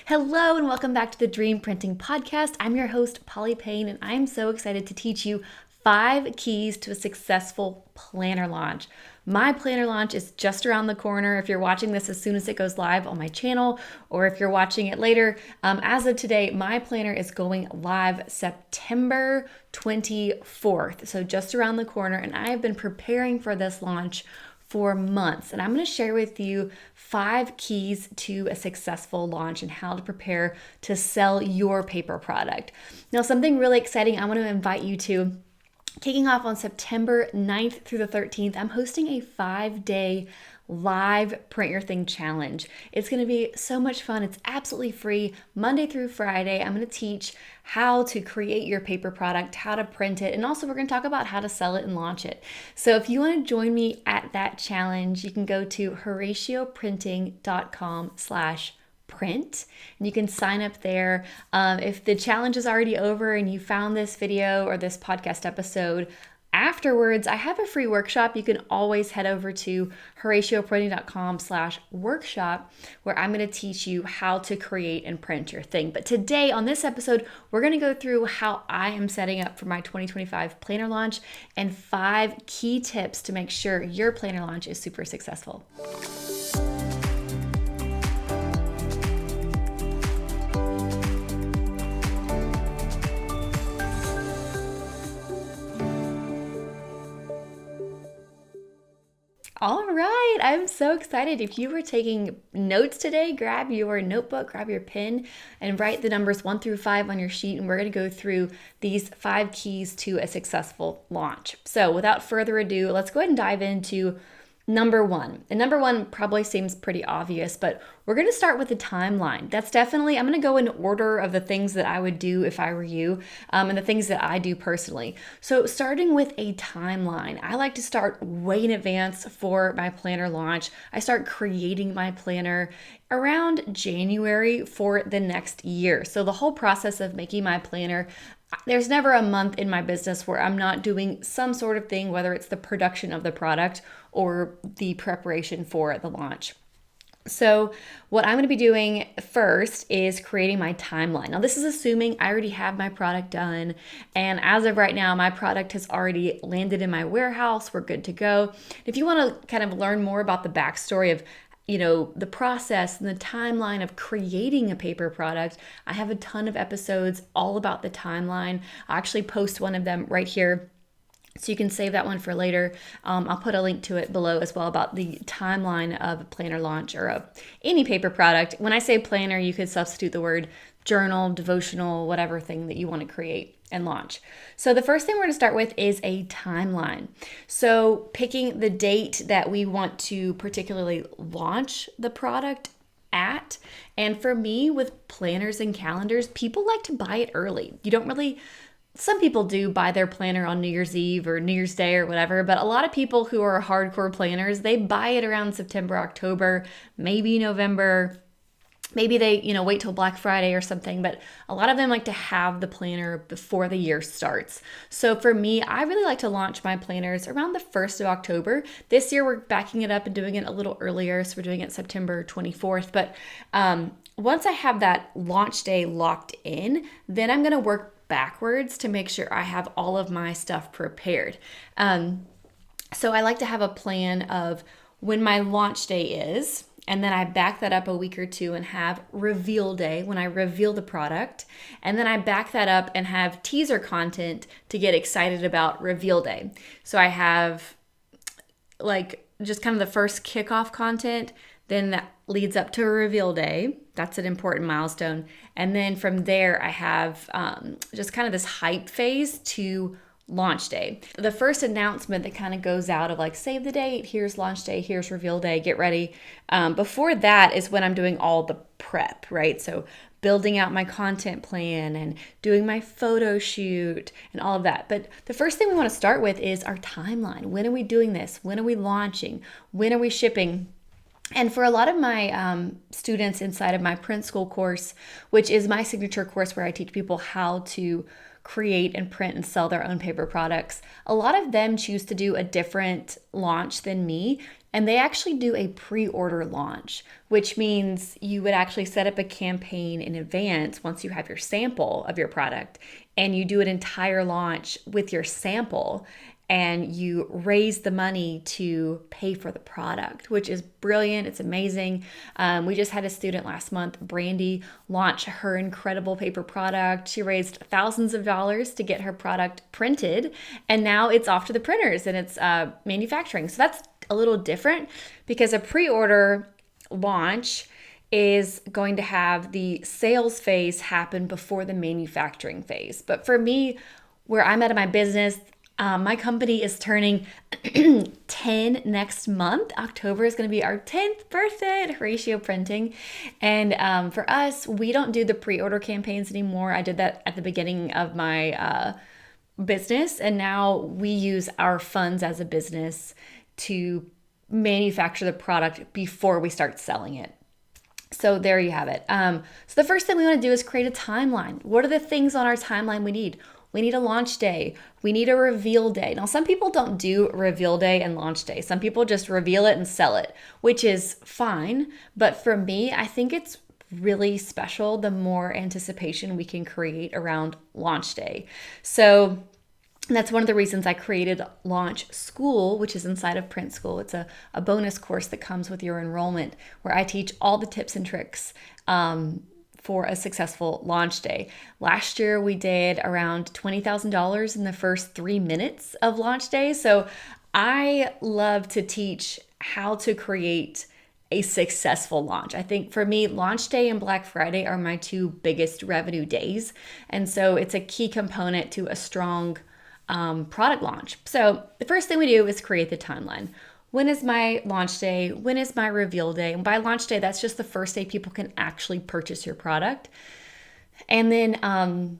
Hello and welcome back to the Dream Printing Podcast. I'm your host, Polly Payne, and I'm so excited to teach you 5 keys to a successful planner launch. My planner launch is just around the corner. If you're watching this as soon as it goes live on my channel, or if you're watching it later, as of today, my planner is going live September 24th. So just around the corner, and I have been preparing for this launch for months. And I'm going to share with you 5 keys to a successful launch and how to prepare to sell your paper product. Now, something really exciting I want to invite you to. Kicking off on September 9th through the 13th, I'm hosting a 5-day live Print Your Thing challenge. It's going to be so much fun. It's absolutely free. Monday through Friday, I'm going to teach how to create your paper product, how to print it, and also we're going to talk about how to sell it and launch it. So if you want to join me at that challenge, you can go to horacioprinting.com/print and you can sign up there. If the challenge is already over and you found this video or this podcast episode afterwards, I have a free workshop. You can always head over to horacioprinting.com/workshop where I'm going to teach you how to create and print your thing. But today on this episode, we're going to go through how I am setting up for my 2025 planner launch and 5 key tips to make sure your planner launch is super successful. All right, I'm so excited. If you were taking notes today, grab your notebook, grab your pen, and write the numbers 1 through 5 on your sheet, and we're going to go through these 5 keys to a successful launch. So without further ado, let's go ahead and dive into number 1. And number 1 probably seems pretty obvious, but we're going to start with the timeline. That's definitely, I'm going to go in order of the things that I would do if I were you, and the things that I do personally. So starting with a timeline, I like to start way in advance for my planner launch. I start creating my planner around January for the next year. So the whole process of making my planner, there's never a month in my business where I'm not doing some sort of thing, whether it's the production of the product or the preparation for the launch. So what I'm going to be doing first is creating my timeline. Now, this is assuming I already have my product done. And as of right now, my product has already landed in my warehouse. We're good to go. If you want to kind of learn more about the backstory of the process and the timeline of creating a paper product, I have a ton of episodes all about the timeline. I actually post one of them right here, so you can save that one for later. I'll put a link to it below as well about the timeline of a planner launch or any paper product. When I say planner, you could substitute the word journal, devotional, whatever thing that you want to create and launch. So the first thing we're going to start with is a timeline. So picking the date that we want to particularly launch the product at. And for me, with planners and calendars, people like to buy it early. Some people do buy their planner on New Year's Eve or New Year's Day or whatever, but a lot of people who are hardcore planners, they buy it around September, October, maybe November. Maybe they, wait till Black Friday or something, but a lot of them like to have the planner before the year starts. So for me, I really like to launch my planners around the 1st of October. This year, we're backing it up and doing it a little earlier, so we're doing it September 24th. But once I have that launch day locked in, then I'm going to work backwards to make sure I have all of my stuff prepared. So I like to have a plan of when my launch day is, and then I back that up a week or two and have reveal day when I reveal the product. And then I back that up and have teaser content to get excited about reveal day. So I have just kind of the first kickoff content, then that leads up to a reveal day. That's an important milestone. And then from there, I have just kind of this hype phase to launch day. The first announcement that kind of goes out of save the date, here's launch day, here's reveal day, get ready. Before that is when I'm doing all the prep, right? So building out my content plan and doing my photo shoot and all of that. But the first thing we want to start with is our timeline. When are we doing this? When are we launching? When are we shipping? And for a lot of my students inside of my print school course, which is my signature course where I teach people how to create and print and sell their own paper products, a lot of them choose to do a different launch than me. And they actually do a pre-order launch, which means you would actually set up a campaign in advance once you have your sample of your product, and you do an entire launch with your sample, and you raise the money to pay for the product, which is brilliant. It's amazing. We just had a student last month, Brandy, launch her incredible paper product. She raised thousands of dollars to get her product printed, and now it's off to the printers and it's manufacturing. So that's a little different because a pre-order launch is going to have the sales phase happen before the manufacturing phase. But for me, where I'm at in my business, my company is turning 10 next month. October is going to be our 10th birthday at Horacio Printing. And for us, we don't do the pre-order campaigns anymore. I did that at the beginning of my business. And now we use our funds as a business to manufacture the product before we start selling it. So there you have it. So the first thing we want to do is create a timeline. What are the things on our timeline we need? We need a launch day. We need a reveal day. Now, some people don't do reveal day and launch day. Some people just reveal it and sell it, which is fine. But for me, I think it's really special the more anticipation we can create around launch day. So that's one of the reasons I created Launch School, which is inside of Print School. It's a bonus course that comes with your enrollment where I teach all the tips and tricks for a successful launch day. Last year, we did around $20,000 in the first 3 minutes of launch day. So I love to teach how to create a successful launch. I think for me, launch day and Black Friday are my two biggest revenue days. And so it's a key component to a strong product launch. So the first thing we do is create the timeline. When is my launch day? When is my reveal day? And by launch day, that's just the first day people can actually purchase your product. And then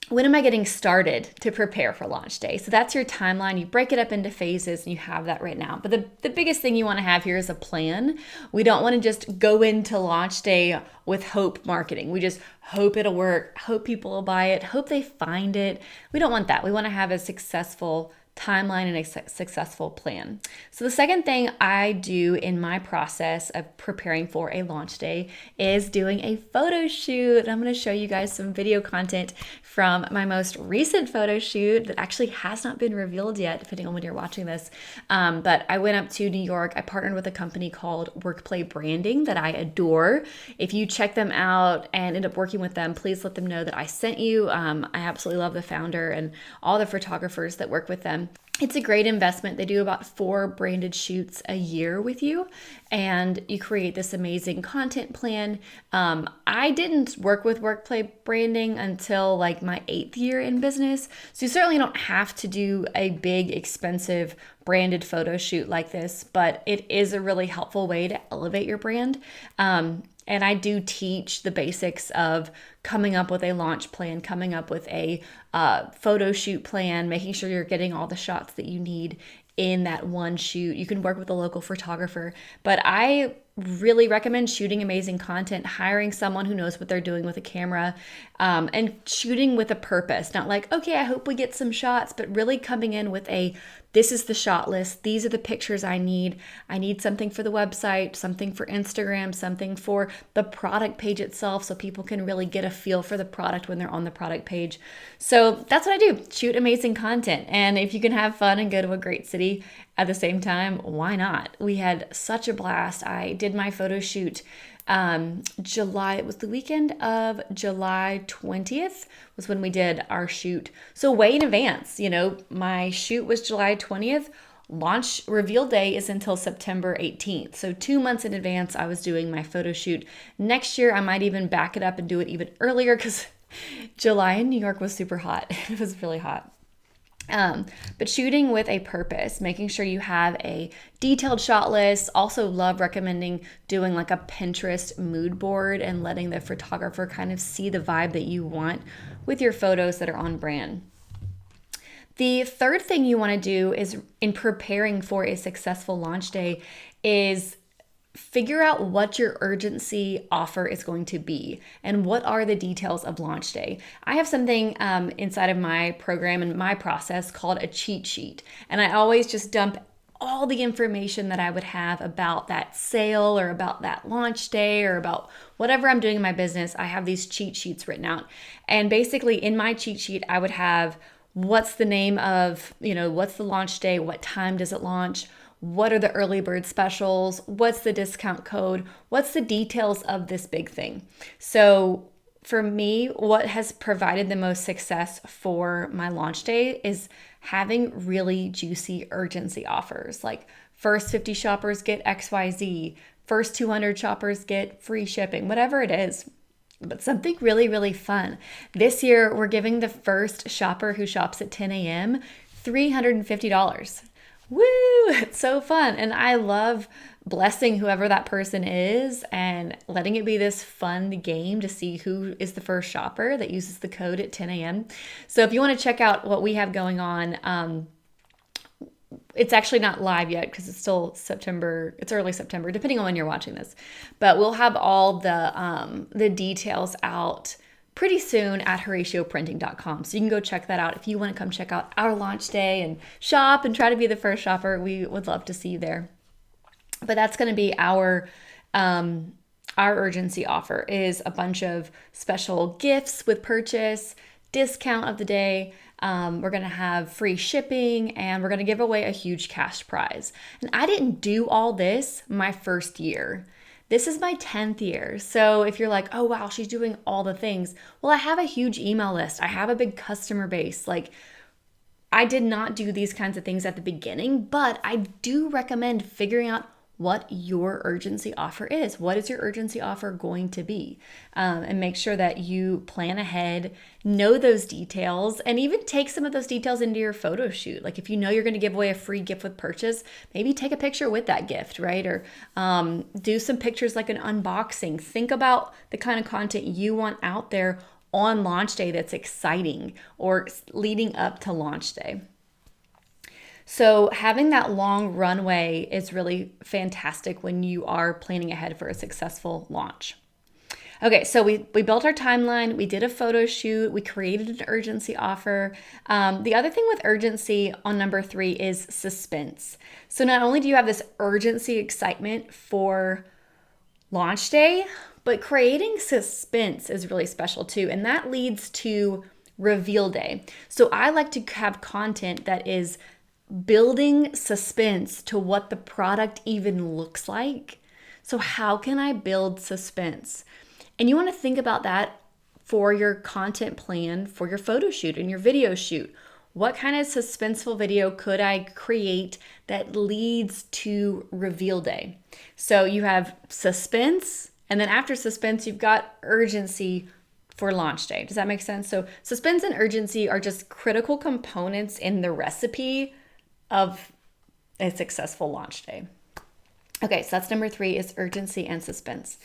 when am I getting started to prepare for launch day? So that's your timeline. You break it up into phases and you have that right now. But the biggest thing you want to have here is a plan. We don't want to just go into launch day with hope marketing. We just hope it'll work, hope people will buy it, hope they find it. We don't want that. We want to have a successful timeline and a successful plan. So the second thing I do in my process of preparing for a launch day is doing a photo shoot. I'm going to show you guys some video content from my most recent photo shoot that actually has not been revealed yet, depending on when you're watching this. But I went up to New York. I partnered with a company called Workplay Branding that I adore. If you check them out and end up working with them, please let them know that I sent you. I absolutely love the founder and all the photographers that work with them. It's a great investment. They do about 4 branded shoots a year with you, and you create this amazing content plan. I didn't work with Workplay Branding until like my 8th year in business. So you certainly don't have to do a big, expensive branded photo shoot like this, but it is a really helpful way to elevate your brand. And I do teach the basics of coming up with a launch plan, coming up with a photo shoot plan, making sure you're getting all the shots that you need in that one shoot. You can work with a local photographer, but I really recommend shooting amazing content, hiring someone who knows what they're doing with a camera, and shooting with a purpose. Not like, okay, I hope we get some shots, but really coming in with this is the shot list. These are the pictures I need. I need something for the website, something for Instagram, something for the product page itself so people can really get a feel for the product when they're on the product page. So that's what I do, shoot amazing content. And if you can have fun and go to a great city at the same time, why not? We had such a blast. I did my photo shoot it was the weekend of July 20th was when we did our shoot. So way in advance, my shoot was July 20th. Launch reveal day is until September 18th. So 2 months in advance, I was doing my photo shoot. Next year, I might even back it up and do it even earlier because July in New York was super hot. It was really hot. But shooting with a purpose, making sure you have a detailed shot list. Also love recommending doing like a Pinterest mood board and letting the photographer kind of see the vibe that you want with your photos that are on brand. The third thing you want to do is in preparing for a successful launch day is figure out what your urgency offer is going to be and what are the details of launch day. I have something inside of my program and my process called a cheat sheet. And I always just dump all the information that I would have about that sale or about that launch day or about whatever I'm doing in my business. I have these cheat sheets written out. And basically in my cheat sheet, I would have what's the name of, what's the launch day? What time does it launch? What are the early bird specials? What's the discount code? What's the details of this big thing? So for me, what has provided the most success for my launch day is having really juicy urgency offers. Like first 50 shoppers get XYZ, first 200 shoppers get free shipping, whatever it is. But something really, really fun. This year, we're giving the first shopper who shops at 10 a.m. $350. Woo! It's so fun. And I love blessing whoever that person is and letting it be this fun game to see who is the first shopper that uses the code at 10 a.m. So if you want to check out what we have going on, it's actually not live yet because it's still September. It's early September, depending on when you're watching this. But we'll have all the details out pretty soon at HoracioPrinting.com. So you can go check that out if you want to come check out our launch day and shop and try to be the first shopper. We would love to see you there. But that's going to be our urgency offer is a bunch of special gifts with purchase, discount of the day. We're going to have free shipping and we're going to give away a huge cash prize. And I didn't do all this my first year. This is my 10th year. So if you're like, oh, wow, she's doing all the things. Well, I have a huge email list. I have a big customer base. Like I did not do these kinds of things at the beginning, but I do recommend figuring out what your urgency offer is. What is your urgency offer going to be? And make sure that you plan ahead, know those details, and even take some of those details into your photo shoot. Like if you know you're going to give away a free gift with purchase, maybe take a picture with that gift, right? Or do some pictures like an unboxing. Think about the kind of content you want out there on launch day that's exciting or leading up to launch day. So having that long runway is really fantastic when you are planning ahead for a successful launch. Okay, so we built our timeline, we did a photo shoot, we created an urgency offer. The other thing with urgency on number 3 is suspense. So not only do you have this urgency excitement for launch day, but creating suspense is really special too. And that leads to reveal day. So I like to have content that is building suspense to what the product even looks like. So how can I build suspense? And you want to think about that for your content plan for your photo shoot and your video shoot. What kind of suspenseful video could I create that leads to reveal day? So you have suspense, and then after suspense, you've got urgency for launch day. Does that make sense? So suspense and urgency are just critical components in the recipe of a successful launch day. Okay, so that's number 3 is urgency and suspense.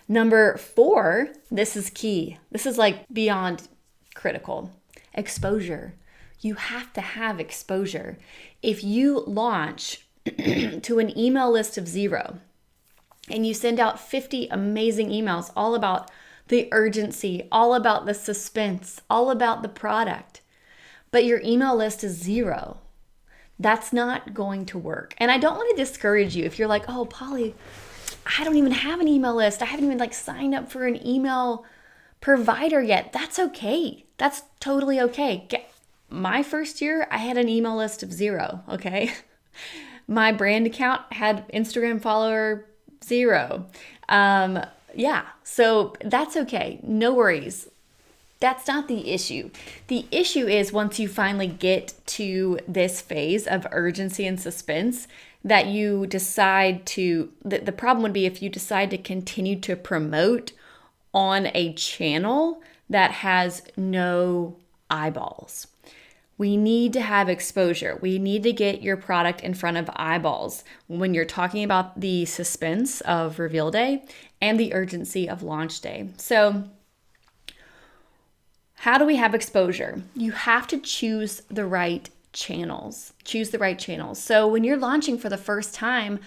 Number 4, this is key. This is like beyond critical. Exposure. You have to have exposure. If you launch to an email list of 0 and you send out 50 amazing emails all about the urgency, all about the suspense, all about the product, but your email list is 0, that's not going to work. And I don't want to discourage you if you're like, oh, Polly, I don't even have an email list. I haven't even signed up for an email provider yet. That's okay. That's totally okay. My first year, I had an email list of 0, okay? My brand account had Instagram follower 0. Yeah, so that's okay. No worries. That's not the issue. The issue is once you finally get to this phase of urgency and suspense that you decide to, the problem would be if you decide to continue to promote on a channel that has no eyeballs. We need to have exposure. We need to get your product in front of eyeballs when you're talking about the suspense of reveal day and the urgency of launch day. So how do we have exposure? You have to choose the right channels. Choose the right channels. So when you're launching for the first time,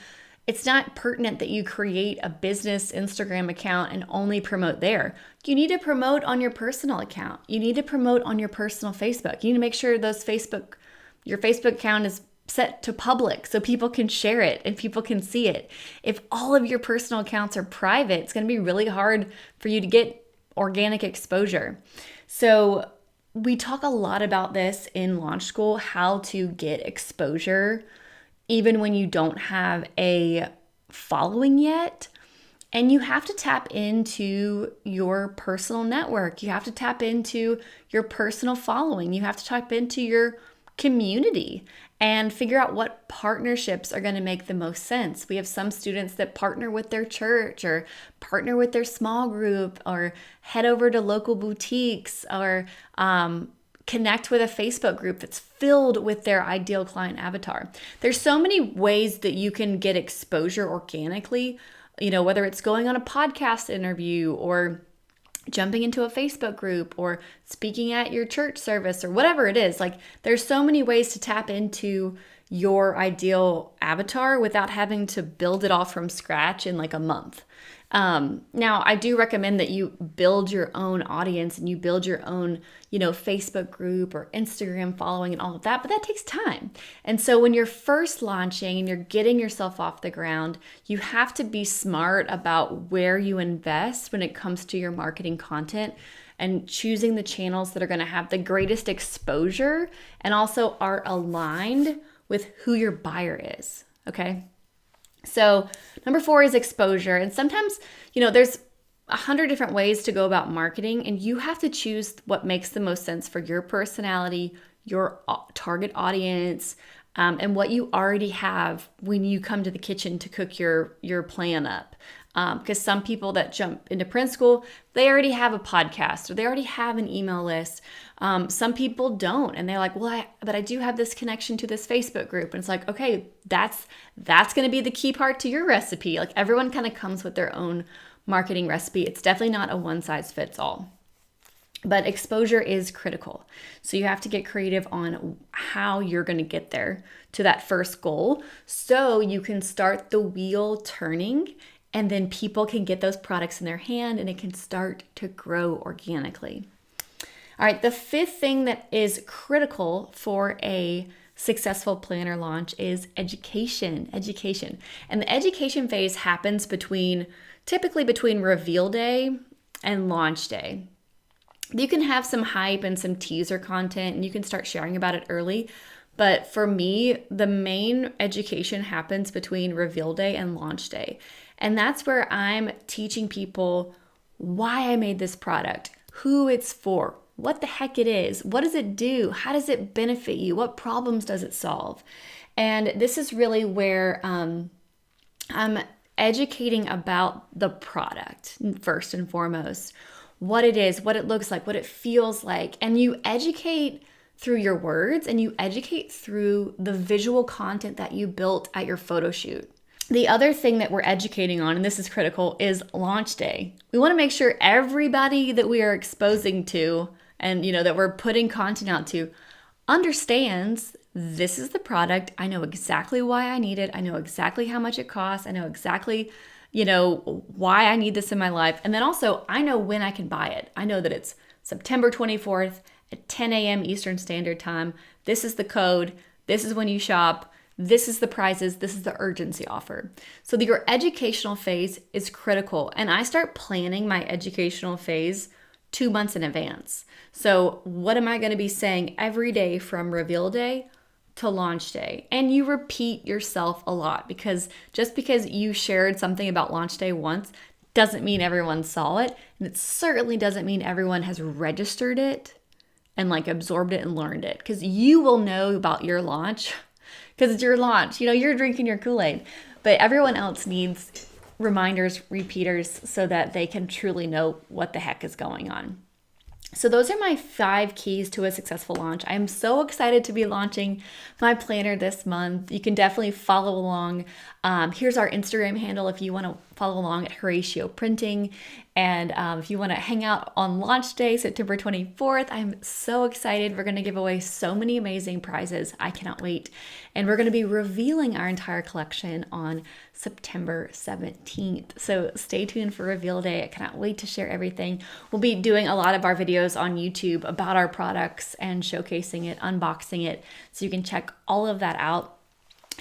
it's not pertinent that you create a business Instagram account and only promote there. You need to promote on your personal account. You need to promote on your personal Facebook. You need to make sure your Facebook account is set to public so people can share it and people can see it. If all of your personal accounts are private, it's going to be really hard for you to get organic exposure. So we talk a lot about this in Launch School, how to get exposure even when you don't have a following yet. And you have to tap into your personal network. You have to tap into your personal following. You have to tap into your community and figure out what partnerships are going to make the most sense. We have some students that partner with their church or partner with their small group or head over to local boutiques or connect with a Facebook group that's filled with their ideal client avatar. There's so many ways that you can get exposure organically, whether it's going on a podcast interview or jumping into a Facebook group or speaking at your church service or whatever it is. Like, there's so many ways to tap into your ideal avatar without having to build it all from scratch in like a month. Now, I do recommend that you build your own audience and you build your own, Facebook group or Instagram following and all of that, but that takes time. And so when you're first launching and you're getting yourself off the ground, you have to be smart about where you invest when it comes to your marketing content and choosing the channels that are going to have the greatest exposure and also are aligned with who your buyer is. Okay. So number 4 is exposure. And sometimes, there's 100 different ways to go about marketing, and you have to choose what makes the most sense for your personality, your target audience, and what you already have when you come to the kitchen to cook your plan up. Because some people that jump into print school, they already have a podcast or they already have an email list. Some people don't, and they're like, well, but I do have this connection to this Facebook group. And it's like, okay, that's going to be the key part to your recipe. Like, everyone kind of comes with their own marketing recipe. It's definitely not a one size fits all. But exposure is critical. So you have to get creative on how you're going to get there to that first goal so you can start the wheel turning, and then people can get those products in their hand and it can start to grow organically. All right, the 5th thing that is critical for a successful planner launch is education. And the education phase happens typically between reveal day and launch day. You can have some hype and some teaser content and you can start sharing about it early. But for me, the main education happens between reveal day and launch day. And that's where I'm teaching people why I made this product, who it's for, what the heck it is, what does it do, how does it benefit you, what problems does it solve. And this is really where I'm educating about the product first and foremost, what it is, what it looks like, what it feels like. And you educate through your words and you educate through the visual content that you built at your photo shoot. The other thing that we're educating on, and this is critical, is launch day. We want to make sure everybody that we are exposing to and that we're putting content out to understands this is the product. I know exactly why I need it. I know exactly how much it costs. I know exactly, why I need this in my life. And then also I know when I can buy it. I know that it's September 24th at 10 a.m. Eastern Standard Time. This is the code. This is when you shop. This is the prizes. This is the urgency offer. So your educational phase is critical. And I start planning my educational phase 2 months in advance. So what am I going to be saying every day from reveal day to launch day? And you repeat yourself a lot, because just because you shared something about launch day once doesn't mean everyone saw it. And it certainly doesn't mean everyone has registered it and absorbed it and learned it, because you will know about your launch because it's your launch. You're drinking your Kool-Aid, but everyone else needs reminders, repeaters, so that they can truly know what the heck is going on. So those are my 5 keys to a successful launch. I am so excited to be launching my planner this month. You can definitely follow along. Here's our Instagram handle if you want to follow along at Horacio Printing. And if you want to hang out on launch day, September 24th, I'm so excited. We're going to give away so many amazing prizes. I cannot wait. And we're going to be revealing our entire collection on September 17th. So stay tuned for reveal day. I cannot wait to share everything. We'll be doing a lot of our videos on YouTube about our products and showcasing it, unboxing it, so you can check all of that out.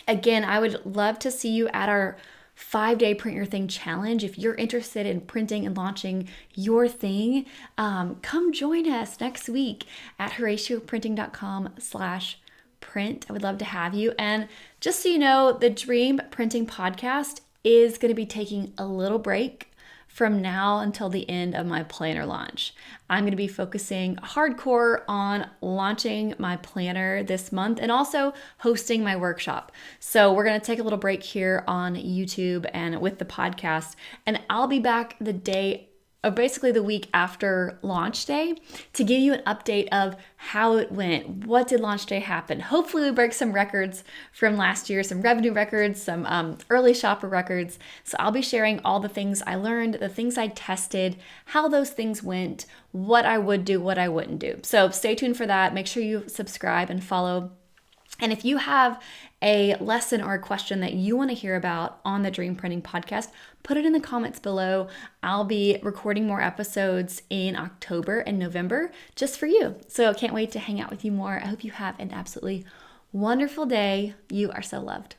Again, I would love to see you at our 5-day print your thing challenge. If you're interested in printing and launching your thing, come join us next week at HoracioPrinting.com/print. I would love to have you. And just so you know, the Dream Printing Podcast is going to be taking a little break from now until the end of my planner launch. I'm going to be focusing hardcore on launching my planner this month and also hosting my workshop. So we're going to take a little break here on YouTube and with the podcast, and I'll be back the day basically the week after launch day to give you an update of how it went. What did launch day happen? Hopefully we break some records from last year, some revenue records, some early shopper records. So I'll be sharing all the things I learned, the things I tested, how those things went, what I would do, what I wouldn't do. So stay tuned for that. Make sure you subscribe and follow. And if you have a lesson or a question that you want to hear about on the Dream Printing Podcast, put it in the comments below. I'll be recording more episodes in October and November just for you. So I can't wait to hang out with you more. I hope you have an absolutely wonderful day. You are so loved.